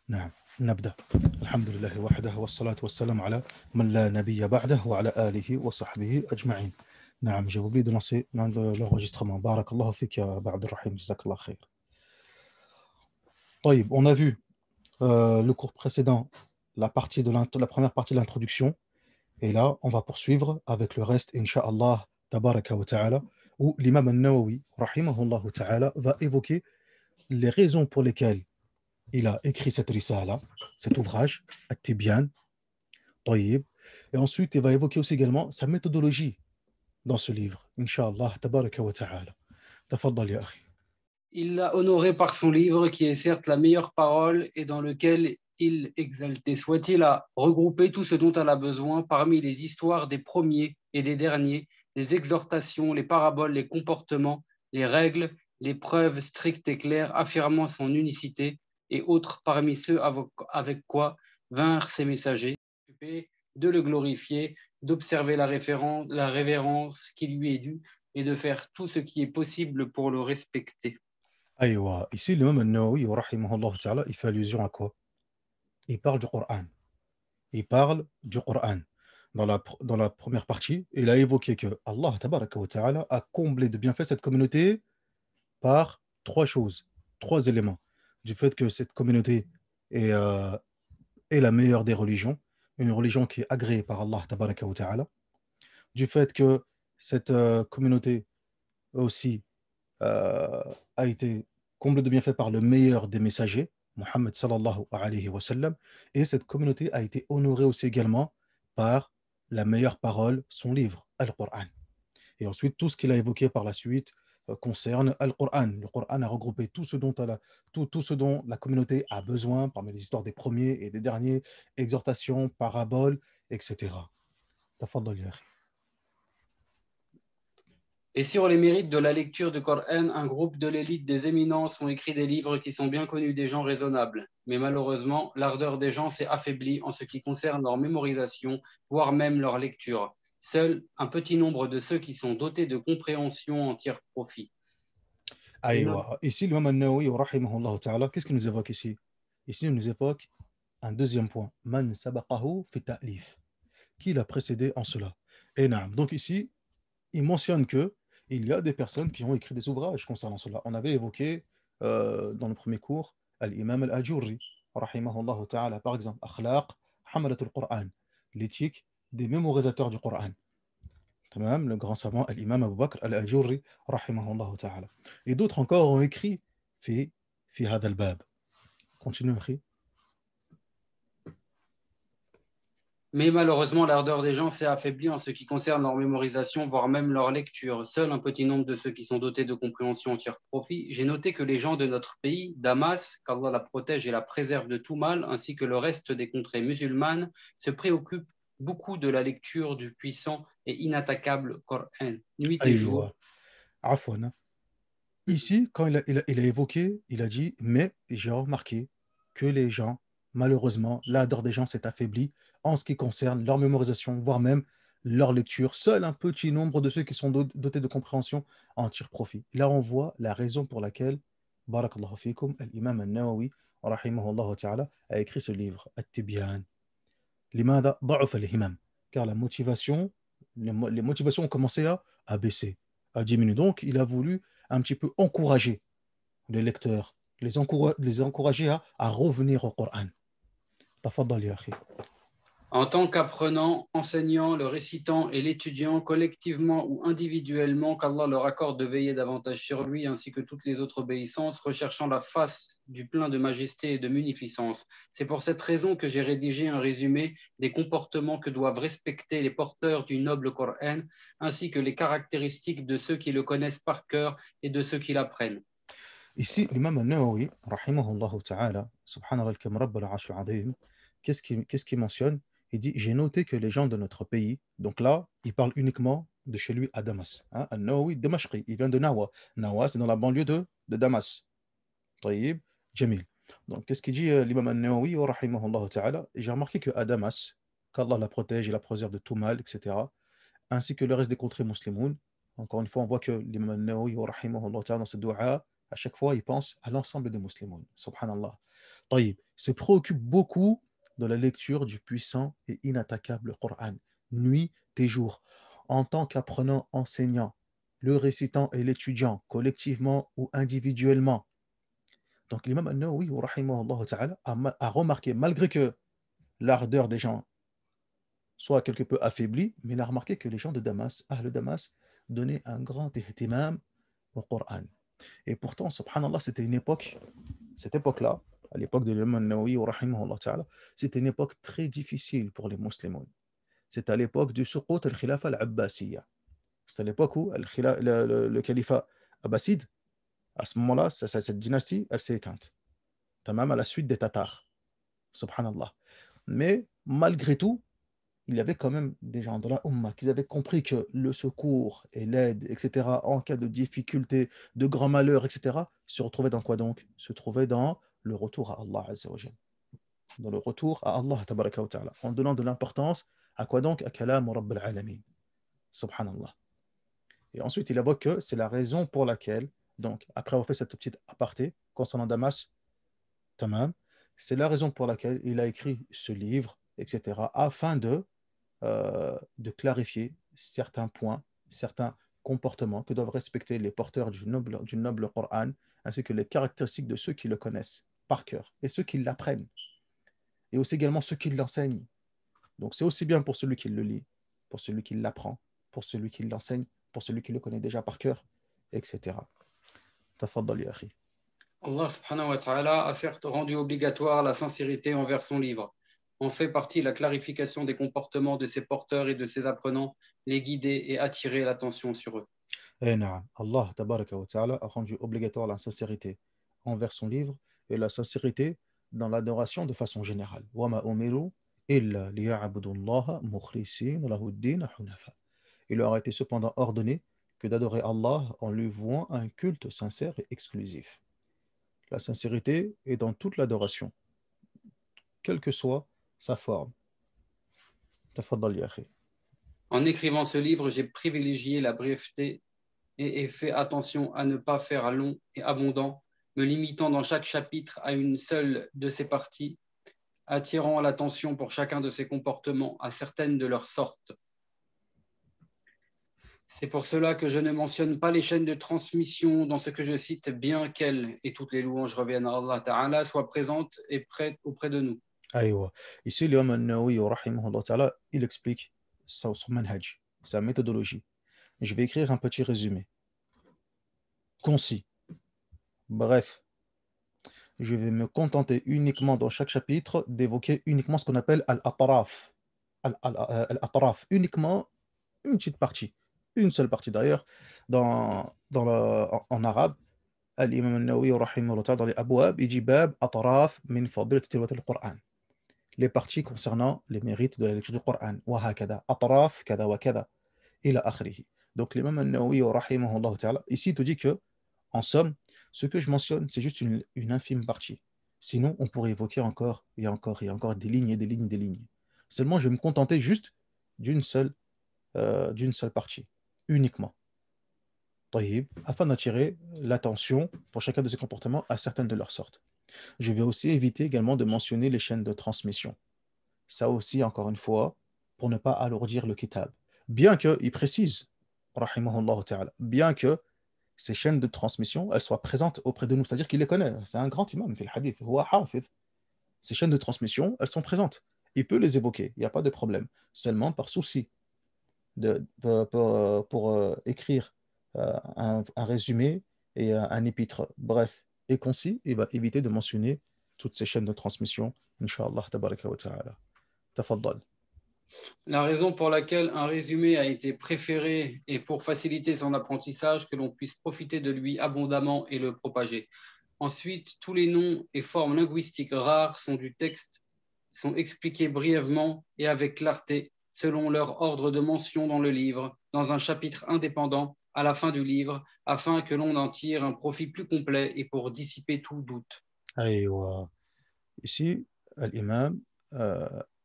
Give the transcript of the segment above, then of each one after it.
نعم نبدأ. الحمد لله وحده والصلاة والسلام على من لا نبي بعده وعلى آله وصحبه أجمعين. نعم, j'ai oublié de lancer l'enregistrement. Barakallahu fik ya Aba Abdelrahim, jazakallah khair. طيب, on a vu le cours précédent, la première partie de l'introduction, et là, on va poursuivre avec le reste, Inch'Allah, tabaraka wa ta'ala, où l'imam al-Nawawi, rahimahullah ta'ala, va évoquer les raisons pour lesquelles il a écrit cette risala, cet ouvrage, At-Tibyan, Tayyib. Et ensuite, il va évoquer aussi également sa méthodologie dans ce livre. Inch'Allah, tabaraka wa ta'ala. Tafaddal ya akhi. Il l'a honoré par son livre, qui est certes la meilleure parole et dans lequel il exaltait. Soit-il a regroupé tout ce dont elle a besoin parmi les histoires des premiers et des derniers, les exhortations, les paraboles, les comportements, les règles, les preuves strictes et claires affirmant son unicité et autres parmi ceux avec quoi vinrent ses messagers, de le glorifier, d'observer la révérence qui lui est due et de faire tout ce qui est possible pour le respecter. Aïwa, ici, l'imam al-Nawawi, rahimahullah ta'ala, il fait allusion à quoi? Il parle du Coran. Il parle du Coran. Dans la première partie, il a évoqué que Allah tabaraka wa ta'ala a comblé de bienfaits cette communauté par trois choses, trois éléments. Du fait que cette communauté est la meilleure des religions, une religion qui est agréée par Allah tabaraka wa ta'ala. Du fait que cette communauté aussi euh, a été comblée de bienfaits par le meilleur des messagers, Muhammad sallallahu alayhi wa sallam, et cette communauté a été honorée aussi également par la meilleure parole, son livre, Al-Qur'an. Et ensuite, tout ce qu'il a évoqué par la suite concerne Al-Qur'an. Le Qur'an a regroupé tout ce dont la communauté a besoin, parmi les histoires des premiers et des derniers, exhortations, paraboles, etc. Tafaddal ya akhi. Et sur les mérites de la lecture du Coran, un groupe de l'élite des éminences ont écrit des livres qui sont bien connus des gens raisonnables. Mais malheureusement, l'ardeur des gens s'est affaiblie en ce qui concerne leur mémorisation, voire même leur lecture. Seul un petit nombre de ceux qui sont dotés de compréhension en tirent profit. Aïwa. Ici, l'imam al-Nawawi, rahimahullah ta'ala, qu'est-ce qu'il nous évoque ici? Ici, il nous évoque un deuxième point. Man sabaqahu fi ta'lif. Qui l'a précédé en cela? Et naam. Donc ici, il mentionne que il y a des personnes qui ont écrit des ouvrages concernant cela. On avait évoqué dans le premier cours Al-Imam Al-Ajurri, rahimahullah ta'ala, par exemple, Akhlaq Hamalat al-Qur'an, l'éthique des mémorisateurs du Coran. Le grand savant Al-Imam Abu Bakr Al-Ajurri, rahimahullah ta'ala. Et d'autres encore ont écrit fi hadha al-bab. Continue, akhi. Mais malheureusement, l'ardeur des gens s'est affaiblie en ce qui concerne leur mémorisation, voire même leur lecture. Seul un petit nombre de ceux qui sont dotés de compréhension en tirent profit. J'ai noté que les gens de notre pays, Damas, qu'Allah la protège et la préserve de tout mal, ainsi que le reste des contrées musulmanes, se préoccupent beaucoup de la lecture du puissant et inattaquable Coran, nuit et jour. Aïwa. Afwan. Ici, quand il a évoqué, il a dit, mais j'ai remarqué que les gens, malheureusement, l'ardeur des gens s'est affaiblie en ce qui concerne leur mémorisation, voire même leur lecture. Seul un petit nombre de ceux qui sont dotés de compréhension en tirent profit. Là, on voit la raison pour laquelle, barakallahu fikum, l'imam al-Nawawi, rahimahullah ta'ala, a écrit ce livre, At-Tibyan. Limada da'uf al-himam. Car les motivations ont commencé à baisser, à diminuer. Donc, il a voulu un petit peu encourager les lecteurs, les encourager à revenir au Coran. Tafaddal ya akhi. En tant qu'apprenant, enseignant, le récitant et l'étudiant, collectivement ou individuellement, qu'Allah leur accorde de veiller davantage sur lui, ainsi que toutes les autres obéissances, recherchant la face du plein de majesté et de munificence. C'est pour cette raison que j'ai rédigé un résumé des comportements que doivent respecter les porteurs du noble Coran, ainsi que les caractéristiques de ceux qui le connaissent par cœur et de ceux qui l'apprennent. Ici, l'imam al-Nawawi, rahimahullah ta'ala, subhanallah al-kam rabbal arsh al-azim, qu'est-ce qu'il mentionne? Il dit, j'ai noté que les gens de notre pays, donc là, il parle uniquement de chez lui à Damas. Hein, al-Nawawi Damashqi, il vient de Nawa. Nawa, c'est dans la banlieue de Damas. Tayyib, Jamil. Donc, qu'est-ce qu'il dit l'imam al-Nawawi, rahimahullah ta'ala? J'ai remarqué qu'à Damas, qu'Allah la protège et la préserve de tout mal, etc., ainsi que le reste des contrées musulmanes. Encore une fois, on voit que l'imam al-Nawawi, rahimahullah ta'ala, dans ce dua, À chaque fois, il pense à l'ensemble des musulmans. Subhanallah. طيب, se préoccupe beaucoup de la lecture du puissant et inattaquable Coran, nuit et jour, en tant qu'apprenant enseignant, le récitant et l'étudiant, collectivement ou individuellement. Donc l'imam An-Nawawi, rahimahullah ta'ala, a remarqué, malgré que l'ardeur des gens soit quelque peu affaiblie, mais il a remarqué que les gens de Damas, Ahl Damas, donnaient un grand ihtimam au Coran. Et pourtant, subhanallah, c'était une époque, cette époque-là, à l'époque de l'imam Nawawi, rahimahullah ta'ala, c'était une époque très difficile pour les musulmans. C'est à l'époque du suqut al-khilafa al-abbasiyya. C'est à l'époque où le califat abbasside, à ce moment-là, cette dynastie, elle s'est éteinte. Tamam, à la suite des Tatars. Subhanallah. Mais malgré tout, il y avait quand même des gens de la Ummah qui avaient compris que le secours et l'aide, etc., en cas de difficulté, de grand malheur, etc., se retrouvaient dans quoi donc? Se trouvaient dans le retour à Allah Azza wa Jal. Dans le retour à Allah Tabaraka wa Ta'ala. En donnant de l'importance à quoi donc? À Kalam Rabb al-Alamin. Subhanallah. Et ensuite, il évoque que c'est la raison pour laquelle, donc, après avoir fait cette petite aparté concernant Damas, tamam, c'est la raison pour laquelle il a écrit ce livre, etc., afin de clarifier certains points, certains comportements que doivent respecter les porteurs du noble Coran, ainsi que les caractéristiques de ceux qui le connaissent par cœur et ceux qui l'apprennent, et aussi également ceux qui l'enseignent. Donc c'est aussi bien pour celui qui le lit, pour celui qui l'apprend, pour celui qui l'enseigne, pour celui qui le connaît déjà par cœur, etc. Tafaddal ya akhi. Allah subhanahu wa ta'ala a certes rendu obligatoire la sincérité envers son livre. En fait partie la clarification des comportements de ses porteurs et de ses apprenants, les guider et attirer l'attention sur eux. Allah tabaraka wa ta'ala a rendu obligatoire la sincérité envers son livre et la sincérité dans l'adoration de façon générale. وَمَا أُمِرُوا إِلَّا لِيَعْبُدُوا اللَّهَ مُخْلِصِينَ لَهُ الدِّينَ حُنَفَاءَ. Il leur a été cependant ordonné que d'adorer Allah en lui vouant un culte sincère et exclusif. La sincérité est dans toute l'adoration, quelle que soit sa forme. Tafaddal ya akhi. En écrivant ce livre, j'ai privilégié la brièveté et ai fait attention à ne pas faire long et abondant, me limitant dans chaque chapitre à une seule de ses parties, attirant l'attention pour chacun de ses comportements à certaines de leurs sortes. C'est pour cela que je ne mentionne pas les chaînes de transmission dans ce que je cite, bien qu'elles, et toutes les louanges reviennent à Allah Ta'ala, soient présentes et prêtes auprès de nous. Aïwa. Ici, l'imam An-Nawawi, rahimahullah ta'ala, il explique son manhaj, sa méthodologie. Je vais écrire un petit résumé, concis, bref. Je vais me contenter uniquement dans chaque chapitre d'évoquer uniquement ce qu'on appelle al-atraf. Al-atraf, uniquement une petite partie, une seule partie d'ailleurs, en arabe. L'imam An-Nawawi, rahimahullah ta'ala, dans les abwab, il dit bab atraf min fadilat tilawat al-Qur'an. Les parties concernant les mérites de la lecture du Coran. Wa hakada, atraf, kada wa kada, ila akhrihi. Donc l'imam An-Nawawi, rahimahullah ta'ala, ici il te dit que, en somme, ce que je mentionne, c'est juste une infime partie. Sinon, on pourrait évoquer encore et encore et encore des lignes et des lignes et des lignes. Seulement, je vais me contenter juste d'une seule partie, uniquement. طيب, afin d'attirer l'attention pour chacun de ces comportements à certaines de leurs sortes. Je vais aussi éviter également de mentionner les chaînes de transmission. Ça aussi, encore une fois, pour ne pas alourdir le kitab. Bien qu'il précise, rahimahullah ta'ala, bien que ces chaînes de transmission, elles soient présentes auprès de nous, c'est-à-dire qu'il les connaît. C'est un grand imam, fil hadith, huwa hafidh. Ces chaînes de transmission, elles sont présentes. Il peut les évoquer, il n'y a pas de problème. Seulement par souci pour écrire un résumé et un épître bref et concis, il va éviter de mentionner toutes ces chaînes de transmission, Inch'Allah, tabaraka wa ta'ala. Tafaddal. La raison pour laquelle un résumé a été préféré est pour faciliter son apprentissage, que l'on puisse profiter de lui abondamment et le propager. Ensuite, tous les noms et formes linguistiques rares sont du texte, sont expliqués brièvement et avec clarté, selon leur ordre de mention dans le livre, dans un chapitre indépendant, à la fin du livre, afin que l'on en tire un profit plus complet et pour dissiper tout doute. Aïwa. Ici, l'imam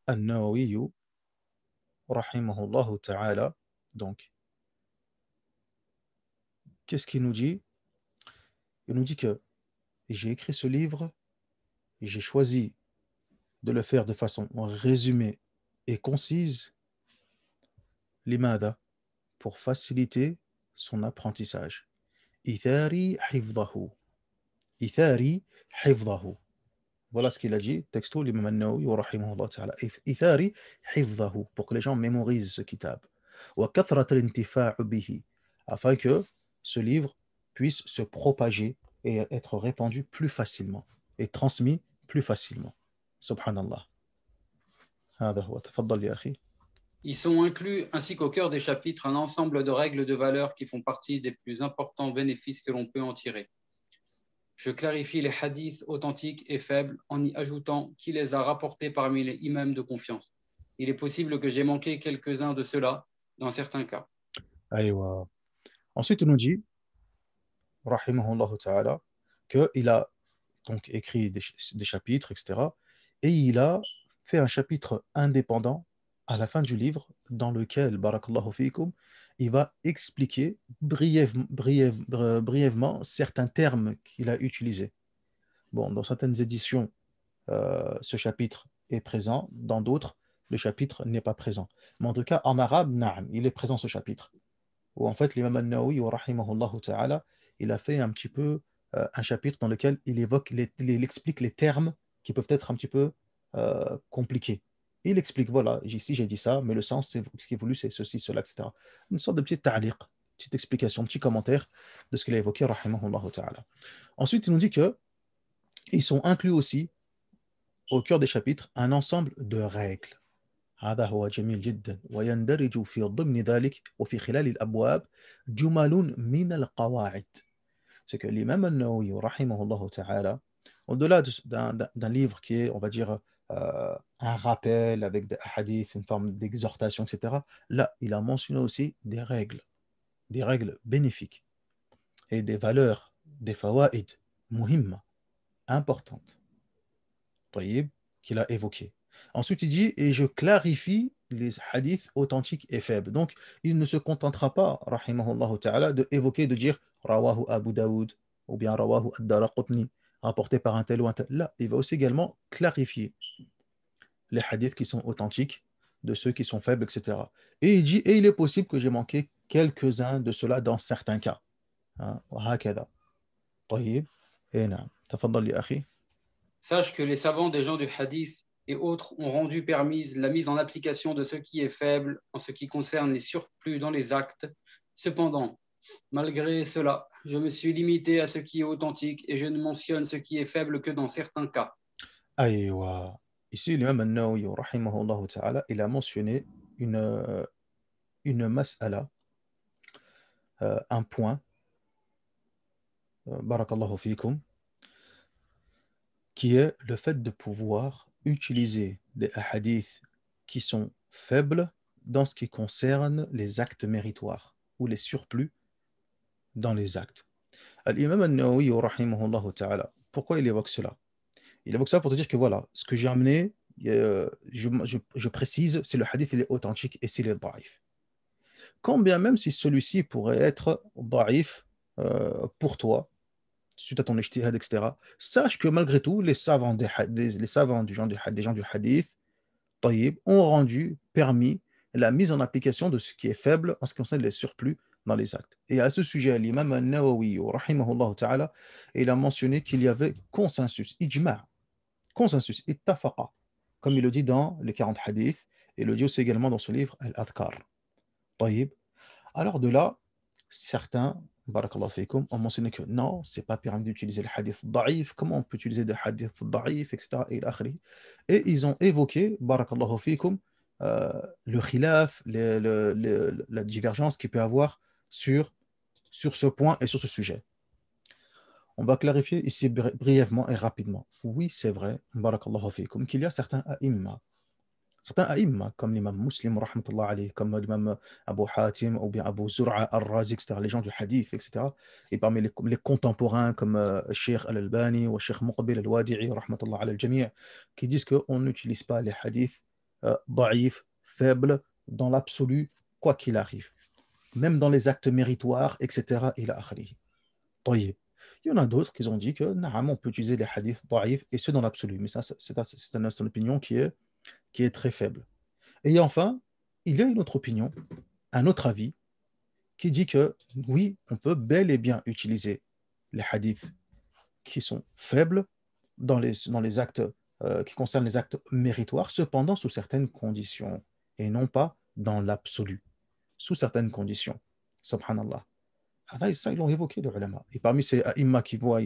An-Nawawi, rahimahullah ta'ala, donc, qu'est-ce qu'il nous dit? Il nous dit que j'ai écrit ce livre et j'ai choisi de le faire de façon résumée et concise, limada, pour faciliter son apprentissage. Ithari hifdahu. Ithari hifdahu. Voilà ce qu'il a dit, texto l'imam an-Nawawi wa rahimahullah ta'ala. Ithari hifdahu, pour que les gens mémorisent ce kitab. Wa kathrat al-intifa'u bihi, afin que ce livre puisse se propager et être répandu plus facilement et transmis plus facilement. Subhanallah. هذا هو. تفضل يا أخي. Ils sont inclus, ainsi qu'au cœur des chapitres, un ensemble de règles de valeur qui font partie des plus importants bénéfices que l'on peut en tirer. Je clarifie les hadiths authentiques et faibles en y ajoutant qui les a rapportés parmi les imams de confiance. Il est possible que j'ai manqué quelques-uns de ceux-là dans certains cas. Aïwa. Ensuite, il nous dit, rahimahullah ta'ala, qu'il a donc écrit des chapitres, etc. Et il a fait un chapitre indépendant à la fin du livre dans lequel, barakallahu fikum, il va expliquer brièvement certains termes qu'il a utilisés. Bon, dans certaines éditions, ce chapitre est présent, dans d'autres, le chapitre n'est pas présent. Mais en tout cas, en arabe, na'am, il est présent ce chapitre. Où en fait, l'imam al-Nawawi, rahimahullah ta'ala, il a fait un petit peu un chapitre dans lequel il évoque, il explique les termes qui peuvent être un petit peu compliqués. Il explique, voilà, ici j'ai dit ça, mais le sens, ce qui est voulu, c'est ceci, cela, etc. Une sorte de petit ta'liq, petite explication, petit commentaire de ce qu'il a évoqué, rahimahullah ta'ala. Ensuite, il nous dit que ils sont inclus aussi, au cœur des chapitres, un ensemble de règles. هذا هو جميل جدا ويندرج في ضمن ذلك وفي خلال الأبواب جمل من القواعد. C'est que l'imam al-Nawawi, rahimahullah ta'ala, au-delà d'un livre qui est, on va dire, un rappel avec des hadiths, une forme d'exhortation, etc., là, il a mentionné aussi des règles bénéfiques et des valeurs, des fawaïd, muhimma, importantes, طيب, qu'il a évoquées. Ensuite, il dit, et je clarifie les hadiths authentiques et faibles. Donc, il ne se contentera pas, rahimahullah ta'ala, de évoquer, de dire, rawahu Abu Daoud, ou bien rawahu ad-Daraqutni, rapporté par un tel ou un tel. Là, il va aussi également clarifier les hadiths qui sont authentiques, de ceux qui sont faibles, etc. Et il dit, et il est possible que j'ai manqué quelques-uns de ceux-là dans certains cas. وهكذا. طيب. Et نعم. تفضل يا أخي. Sache que les savants des gens du hadith et autres ont rendu permise la mise en application de ce qui est faible en ce qui concerne les surplus dans les actes. Cependant, malgré cela, je me suis limité à ce qui est authentique et je ne mentionne ce qui est faible que dans certains cas. Aïwa. Ici, l'imam al-Nawawi, rahimahullah ta'ala, il a mentionné une mas'ala, un point, barakallahu fikum, qui est le fait de pouvoir utiliser des hadiths qui sont faibles dans ce qui concerne les actes méritoires ou les surplus dans les actes. L'imam al-Nawawi, rahimahullah ta'ala, pourquoi il évoque cela? Il évoque ça pour te dire que voilà, ce que j'ai amené, je précise, si le hadith il est authentique et s'il est daif. Quand bien même si celui-ci pourrait être daif pour toi, suite à ton ijtihad, etc., sache que malgré tout, les savants, les savants des gens du hadith, tayyib, ont rendu, permis la mise en application de ce qui est faible en ce qui concerne les surplus dans les actes. Et à ce sujet, l'imam al-Nawawi, rahimahullah ta'ala, il a mentionné qu'il y avait consensus, ijma', consensus, ittafaqa, comme il le dit dans les 40 hadiths, et il le dit aussi également dans ce livre, Al-Adhkar. Tayyib. Alors de là, certains, barakallahu fikum, ont mentionné que non, c'est pas permis d'utiliser le hadith daif, comment on peut utiliser des hadiths daif, etc. Et ils ont évoqué, barakallahu fikum, le khilaf, la divergence qu'il peut y avoir sur ce point et sur ce sujet. On va clarifier ici brièvement et rapidement. Oui, c'est vrai, barakallahu fikum, qu'il y a certains aïmma, comme l'imam Muslim, rahmatullah alayhi, comme l'imam Abu Hatim, ou bien Abu Zur'a al-Razi, etc., les gens du hadith, etc. Et parmi les contemporains, comme Sheikh al-Albani ou Sheikh Muqbil al-Wadi'i, rahmatullah ala al-Jami', qui disent qu'on n'utilise pas les hadiths daïfs, faibles, dans l'absolu, quoi qu'il arrive. Même dans les actes méritoires, etc. ila akhiri. طيب. Il y en a d'autres qui ont dit que normalement on peut utiliser les hadiths da'if et ceux dans l'absolu. Mais ça, c'est une opinion qui est très faible. Et enfin, il y a une autre opinion, un autre avis, qui dit que oui, on peut bel et bien utiliser les hadiths qui sont faibles dans les actes qui concernent les actes méritoires, cependant sous certaines conditions, et non pas dans l'absolu, sous certaines conditions. Subhanallah. Ça, ils l'ont évoqué, les ulama. Et parmi ces aïmmas qui voient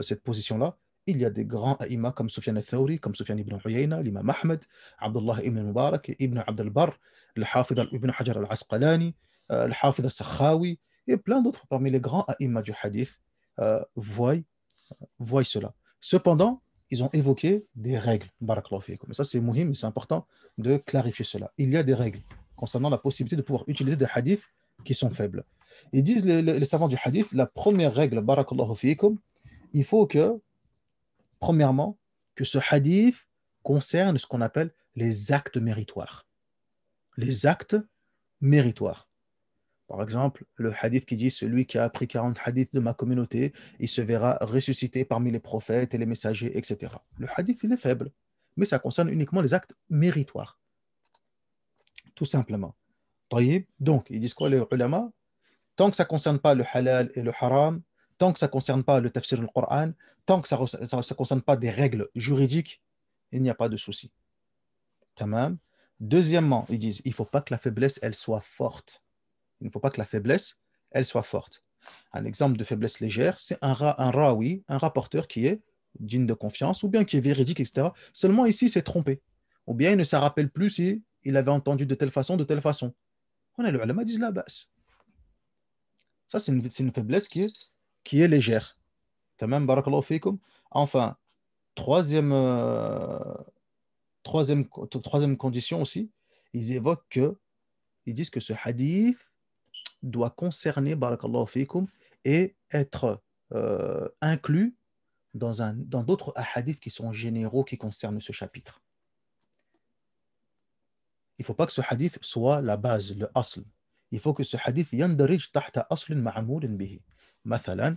cette position-là, il y a des grands aïmmas comme Sufyan al-Thawri, comme Sufyan ibn Uyayna, l'imam Ahmed, Abdullah ibn Mubarak, ibn Abd al-Barr, le-Hafid ibn Hajar al-Asqalani, le-Hafid al-Sakhawi, et plein d'autres parmi les grands aïmmas du hadith voient cela. Cependant, ils ont évoqué des règles. Barakallahu fikum. Et ça, c'est muhim, mais c'est important de clarifier cela. Il y a des règles concernant la possibilité de pouvoir utiliser des hadiths qui sont faibles. Ils disent, les savants du hadith, la première règle, barakallahu fikum, il faut que, premièrement, que ce hadith concerne ce qu'on appelle les actes méritoires. Les actes méritoires. Par exemple, le hadith qui dit celui qui a appris 40 hadiths de ma communauté, il se verra ressuscité parmi les prophètes et les messagers, etc. Le hadith, il est faible, mais ça concerne uniquement les actes méritoires, tout simplement. Donc, ils disent quoi les ulama? Tant que ça ne concerne pas le halal et le haram, tant que ça ne concerne pas le tafsir du Coran, tant que ça ne concerne pas des règles juridiques, il n'y a pas de souci. Tamam. Deuxièmement, ils disent il ne faut pas que la faiblesse, elle soit forte. Il ne faut pas que la faiblesse, elle soit forte. Un exemple de faiblesse légère, c'est un rawi, un rapporteur qui est digne de confiance, ou bien qui est véridique, etc. Seulement ici, il s'est trompé. Ou bien il ne se rappelle plus si il avait entendu de telle façon, de telle façon. On a le ulama disent la base. Ça, c'est une faiblesse qui est légère. Tamam, barakallahu fikum. Enfin, troisième, troisième condition aussi, ils évoquent que, ils disent que ce hadith doit concerner, barakallahu fikum, et être inclus dans d'autres hadiths qui sont généraux qui concernent ce chapitre. Il ne faut pas que ce hadith soit la base, le asl. Il faut que ce hadith yandarij tahta aslin ma'amoulin bihi. Mathalan,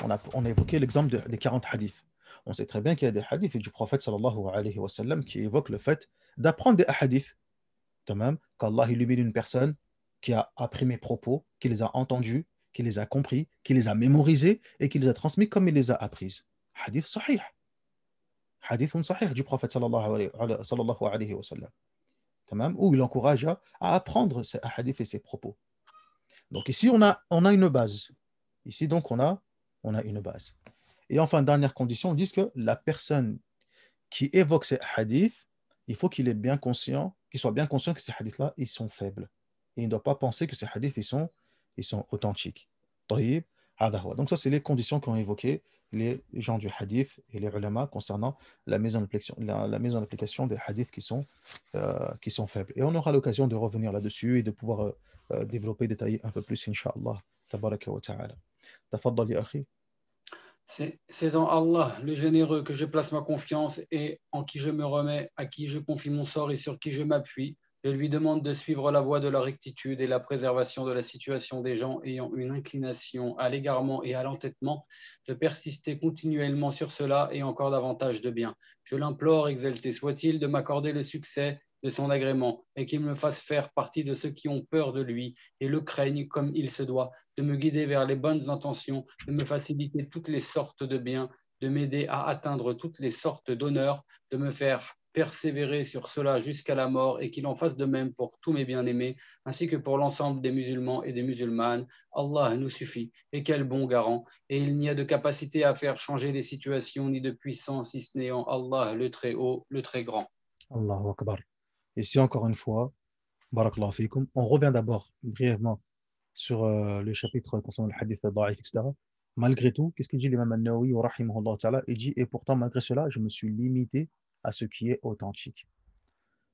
on a évoqué l'exemple des 40 hadiths. On sait très bien qu'il y a des hadiths du prophète sallallahu alayhi wa sallam qui évoquent le fait d'apprendre des hadiths. Tamam, qu'Allah illumine une personne qui a appris mes propos, qui les a entendus, qui les a compris, qui les a mémorisés et qui les a transmis comme il les a apprises. Hadith sahih. Hadith sahih du prophète sallallahu alayhi wa sallam. Tamam, où il encourage à apprendre ces hadiths et ses propos. Donc ici, on a une base. Ici, donc, on a une base. Et enfin, dernière condition, ils disent que la personne qui évoque ces hadiths, il faut qu'il soit bien conscient que ces hadiths-là, ils sont faibles. Et il ne doit pas penser que ces hadiths, ils sont authentiques. Donc ça, c'est les conditions qu'ont évoquées les gens du hadith et les ulama concernant la mise en application des hadiths qui sont faibles. Et on aura l'occasion de revenir là-dessus et de pouvoir développer, détailler un peu plus, Inch'Allah. Tabaraka wa ta'ala. Tafaddal ya akhi. C'est dans Allah, le généreux, que je place ma confiance et en qui je me remets, à qui je confie mon sort et sur qui je m'appuie. Je lui demande de suivre la voie de la rectitude et la préservation de la situation des gens ayant une inclination à l'égarement et à l'entêtement, de persister continuellement sur cela et encore davantage de bien. Je l'implore, exalté soit-il, de m'accorder le succès de son agrément et qu'il me fasse faire partie de ceux qui ont peur de lui et le craignent comme il se doit, de me guider vers les bonnes intentions, de me faciliter toutes les sortes de biens, de m'aider à atteindre toutes les sortes d'honneurs, de me faire persévérer sur cela jusqu'à la mort et qu'il en fasse de même pour tous mes bien-aimés, ainsi que pour l'ensemble des musulmans et des musulmanes. Allah nous suffit, et quel bon garant. Et il n'y a de capacité à faire changer les situations, ni de puissance, si ce n'est en Allah, le très haut, le très grand. Allahu Akbar. Ici, encore une fois, barakallahu fikum, on revient d'abord brièvement sur le chapitre concernant le hadith da'if, etc. Malgré tout, qu'est-ce qu'il dit l'imam al-Nawawi, rahimahullah ta'ala? Il dit, et pourtant, malgré cela, je me suis limité à ce qui est authentique.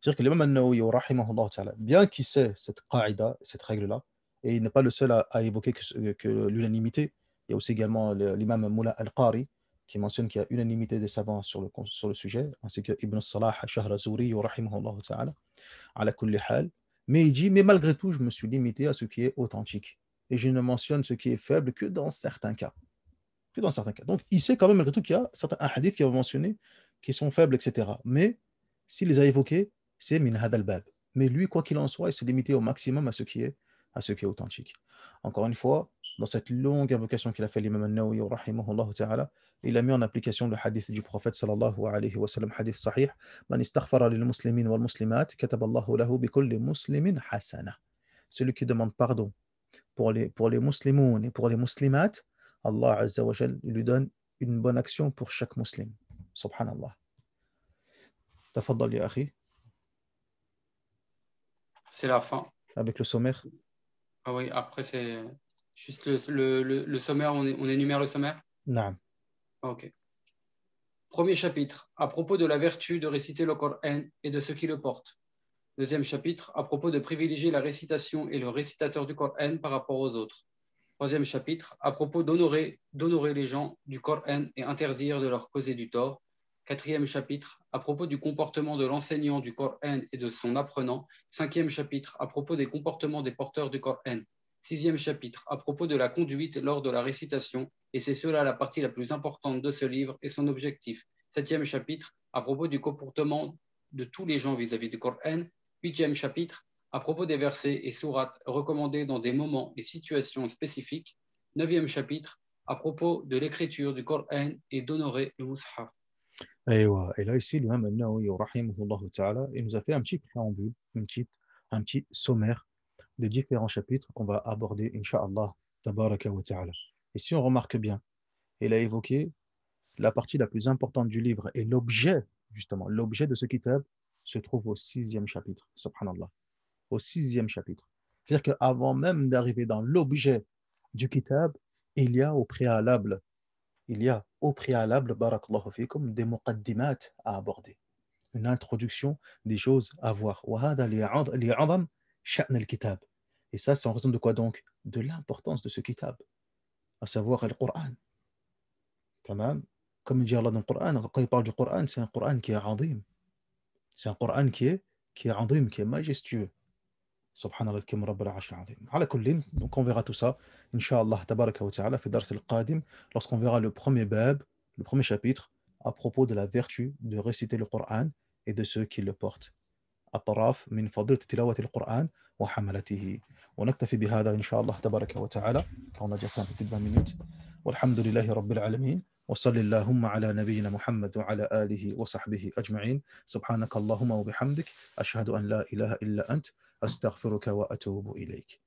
C'est-à-dire que l'imam al-Nawawi, rahimahullah ta'ala, bien qu'il sait cette qaïda, cette règle-là, et il n'est pas le seul à évoquer que l'unanimité, il y a aussi également l'imam Moula al-Qari, qui mentionne qu'il y a unanimité des savants sur le sujet, ainsi que Ibn Salah al-Shahrazuri, rahimahullah ta'ala, ala kulli hal. Mais il dit, mais malgré tout, je me suis limité à ce qui est authentique. Et je ne mentionne ce qui est faible que dans certains cas. Que dans certains cas. Donc, il sait quand même, malgré tout, qu'il y a certains hadiths qui vont mentionner qui sont faibles, etc. Mais s'il les a évoqués, c'est min hadal bab. Mais lui, quoi qu'il en soit, il s'est limité au maximum à ce qui est authentique. Encore une fois, dans cette longue invocation qu'il a fait l'imam al-Nawawi, rahimahullah ta'ala, il a mis en application le hadith du prophète sallallahu alayhi wa sallam, hadith sahih, man istaghfara lil muslimin wal muslimat, kataballahu lahu bi kulli muslimin hasana. Celui qui demande pardon pour les musulmans et pour les muslimates, Allah Azza wa Jal, il lui donne une bonne action pour chaque musulman. Subhanallah. Tafaddal ya akhi. C'est la fin. Avec le sommaire. Ah oui, après, c'est juste le sommaire, on énumère le sommaire? Naam. Ok. Premier chapitre, à propos de la vertu de réciter le Coran et de ce qui le porte. Deuxième chapitre, à propos de privilégier la récitation et le récitateur du Coran par rapport aux autres. Troisième chapitre, à propos d'honorer les gens du Coran et interdire de leur causer du tort. Quatrième chapitre, à propos du comportement de l'enseignant du Coran et de son apprenant. Cinquième chapitre, à propos des comportements des porteurs du Coran. Sixième chapitre, à propos de la conduite lors de la récitation, et c'est cela la partie la plus importante de ce livre et son objectif. Septième chapitre, à propos du comportement de tous les gens vis-à-vis du Coran. Huitième chapitre, à propos des versets et sourates recommandés dans des moments et situations spécifiques. Neuvième chapitre, à propos de l'écriture du Coran et d'honorer le Mus'haf. Et là, ici, l'imam al-Nawawi, rahimahullah ta'ala, il nous a fait un petit préambule, un petit sommaire des différents chapitres qu'on va aborder, Inch'Allah, tabaraka wa ta'ala. Et si on remarque bien, il a évoqué la partie la plus importante du livre et l'objet, justement, l'objet de ce kitab se trouve au 6e chapitre, subhanallah, au 6e chapitre. C'est-à-dire qu'avant même d'arriver dans l'objet du kitab, il y a au préalable, barakallahu fikum, des muqaddimat à aborder, une introduction des choses à voir. وهذا لعظم شأن الكتاب. Et ça, c'est en raison de quoi donc? De l'importance de ce kitab, à savoir le Coran. Tamam. Comme dit Allah dans le Coran, quand il parle du Coran, c'est un Coran qui est azim. C'est un Coran qui est azim, qui est majestueux. Subhanallah al-kim rabbal arsh al-azim. Ala kullin, donc on verra tout ça, Inch'Allah, tabaraka wa ta'ala, fi dars al-qadim, lorsqu'on verra le premier bab, le premier chapitre, à propos de la vertu de réciter le Coran et de ceux qui le portent. الطراف من فضيلة تلاوة القرآن وحملته. ونكتفي بهذا إن شاء الله تبارك وتعالى. On a déjà fait un peu plus de 20 minutes. والحمد لله رب العالمين. وصل اللهم على نبينا محمد وعلى آله وصحبه أجمعين. سبحانك اللهم وبحمدك أشهد أن لا إله إلا أنت أستغفرك وأتوب إليك.